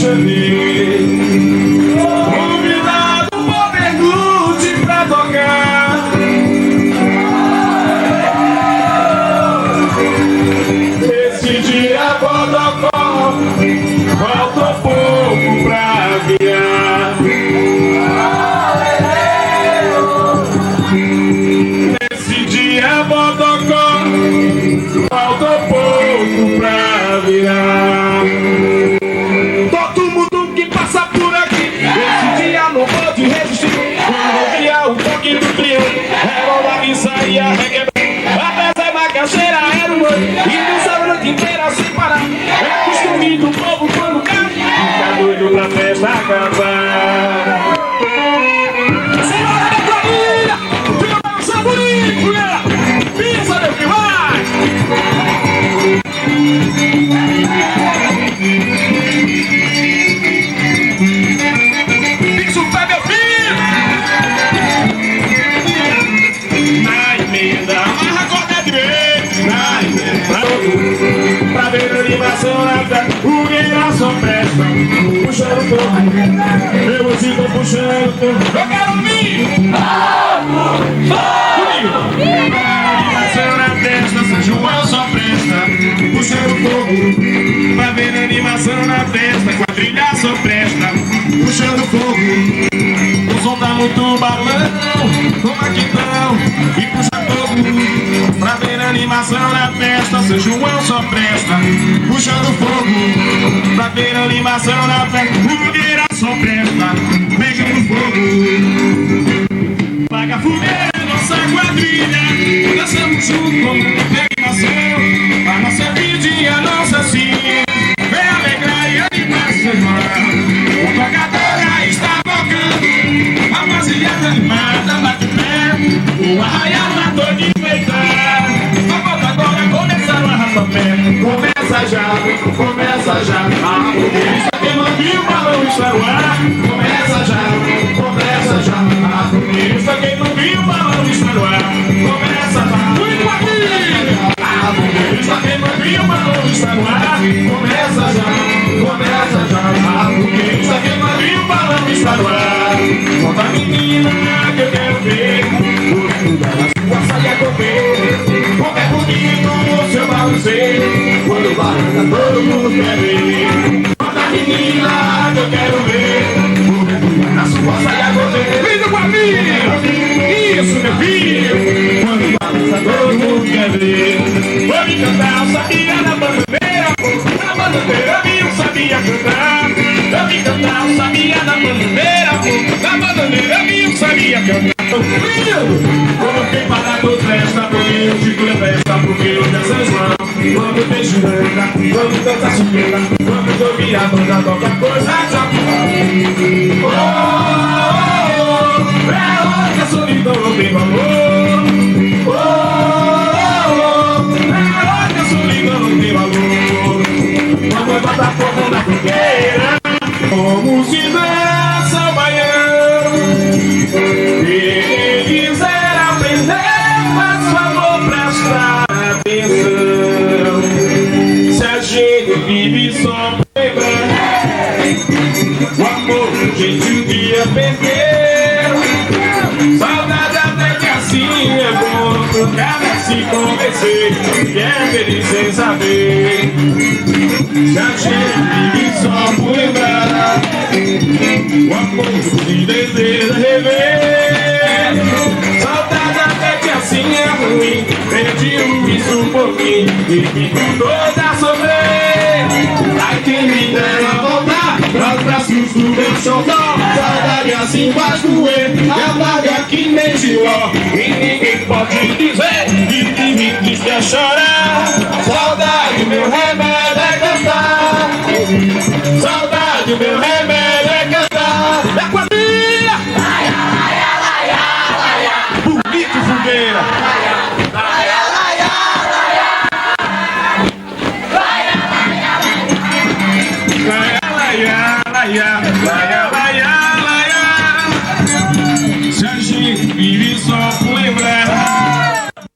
Xande. Convidado por Berluti pra tocar. Esse dia Bodocó faltou pouco pra virar. Nesse dia Bodocó faltou pouco pra virar. Todo mundo que passa por aqui, esse dia não pode resistir. Quando via o toque do trio, rebola e saía requebrando. Apesar da caixeira era o noite, e dança a noite inteira sem parar. É costume do povo quando cai, fica doido pra festa acabar. Senhora da família, fica balançando bonito, mulher. Pensa, meu que vai. Fixa o pé, meu filho. Na emenda, amarra a corda direita. Na emenda, pra ver a animação na festa. O guerra só presta. Puxando o topo, eu vou puxando o topo. Eu quero ouvir. Comigo. Animação na festa, São João só presta. Puxando o fogo, pra ver a animação na festa. Quadrilha só presta. Puxando o fogo, o som tá muito balão. Toma quitão e puxa fogo, pra ver a animação na festa. São João só presta. Puxando fogo, pra ver a animação na festa. Fogueira só presta. Pegando fogo, paga a fogueira, nossa quadrilha. Dançamos junto com a animação. A nossa vidinha, a nossa sim. Vem alegrar e animar seu irmão. O tocadora está tocando. Rapaziada animada, bate o pé. O arraial tá todo enfeitado. A volta agora começaram a raspar-pé. Começa já, começa já. A fogueira queimando e o balão está no ar. Começa já, começa já. A fogueira está queimando e o balão está no ar. Começa já, muito aqui. A fogueira está queimando e o balão está no ar. Começa já, começa já. A fogueira está queimando e o balão está no ar. Conta a menina que eu quero ver. Sua saia comer. Como é bonito o seu balanceio. Quando balança todo mundo quer ver. Conta a menina que eu quero ver. Na sua saia comer. Filho com a minha. Isso, meu filho. Quando balança todo mundo quer ver. Vou me cantar, eu sabia na bandeira. Na bandeira eu sabia cantar. Eu me cantar, eu sabia na bandeira. Na bandeira eu sabia cantar. Coloquei parado festa, porque o Chico é festa, porque hoje é São João. Vamos ter churanga, vamos dançar churanga, vamos ouvir a banda, toca coisa já. Oh, oh, oh, é hora que a solidão não tem valor. Oh, oh, oh, é hora que a solidão não tem valor. Vamos botar fogo na fogueira, como se dança o baiano. Quem quiser aprender, faz favor prestar atenção. Se a gente vive só lembrando, o amor a gente um dia perdeu. Saudade até que assim é bom, cada se convencer que é feliz sem saber. Se a gente vive só por lembrar, o amor que deseja rever. Saudade até que assim é ruim, perdi isso um pouquinho e fico toda a sofrer. Ai, quem me dera voltar pros braços do meu xodó. Saudade assim faz doer, amarga que nem giló. E ninguém pode dizer que me triste é chorar. Saudade, meu remédio é cantar. Saudade, meu remédio é cantar. É quadrilha! Laia, laia, laia, laia. Bonito fogueira! Laia, laia, laia, laia. Laia, laia, laia. Laia, laia, laia, laia.